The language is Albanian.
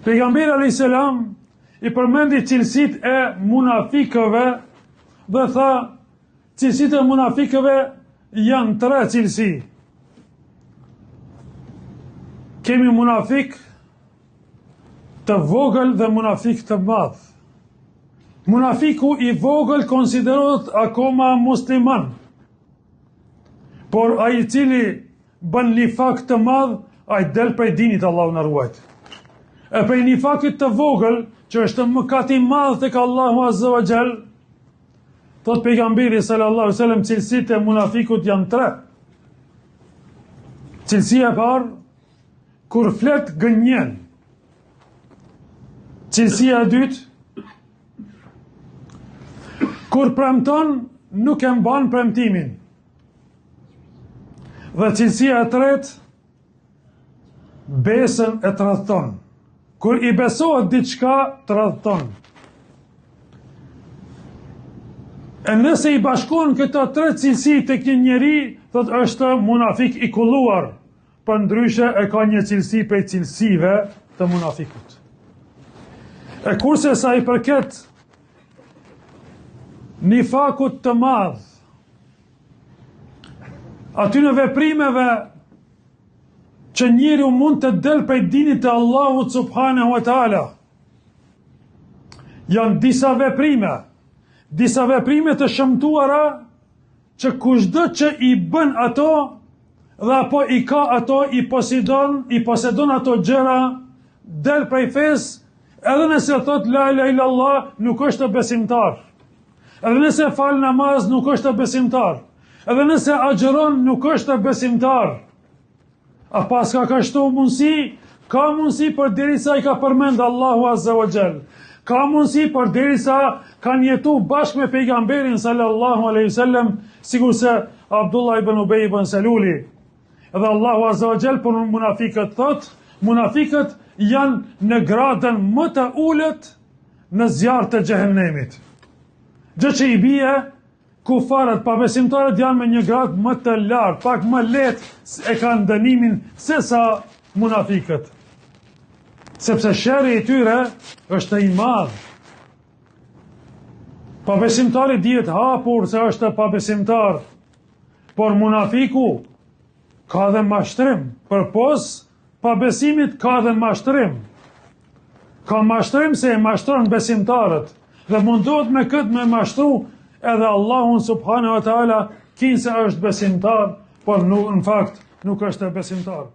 Pejgamberi alayhis salam i përmendi cilësitë e munafikëve dhe tha cilësitë e munafikëve janë 3 cilësi. Kemi munafik të vogël dhe munafik të madh. Munafiku i vogël konsiderohet akoma musliman, por ai i cili bën nifak të madh, ai del prej dinit, Allahu na ruajt. E prej nifakit të vogël, që është mëkat i madh tek Allahu Azza wa Jall, thot pejgamberi sallallahu alaihi wasallam, cilësitë e munafikut janë 3. Cilësia e parë, kur flet gënjen. Cilësia e dytë, kur premton nuk e mban premtimin. Dhe cilësia e tretë, besën e tradhton. Kur i besohet diçka, tradhton. E nëse i bashkon këto 3 cilësi tek një njeri, thot është munafik i kulluar, për ndryshe e ka një cilësi prej cilësive të munafikut. E kurse sa i përket nifakut të madh, aty në veprimeve që njeriu mund të del prej dinit të Allahut subhanahu wa taala, janë disa veprime të shëmtuara që kushdo që i bën ato dhe apo i ka ato, i posedon ato gjëra, del prej fesë, edhe nëse thot la ilaha illallah, nuk është besimtar. Edhe nëse fal namaz, nuk është besimtar. Edhe nëse agjeron, nuk është besimtar. A pas ka kështu mundësi? Ka mundësi për derisa i ka përmend Allahu Azza wa Jall. Ka mundësi për derisa kanë jetu bashkë me pejgamberin sallallahu alaihi wasallam, sikur se Abdullah ibn Ubay ibn Saluli. Edhe Allahu Azza wa Jall për munafikët thot, munafikët janë në gradën më të ulët në zjarr të xhehenemit. Gjë që i bie, kufarët, pabesimtarët janë me një gradë më të lartë, pak më lehtë e kanë dënimin se sa munafikët. Sepse sherri i tyre është i madh. Pabesimtari dihet hapur se është pabesimtar, por munafiku ka dhe mashtrim. Përpos pabesimit ka dhe mashtrim. Ka mashtrim se e mashtron besimtarët. Dhe mundohet me këtë me mashtru edhe Allahun subhanahu wa taala, kinse është besimtar, por në fakt nuk është besimtar.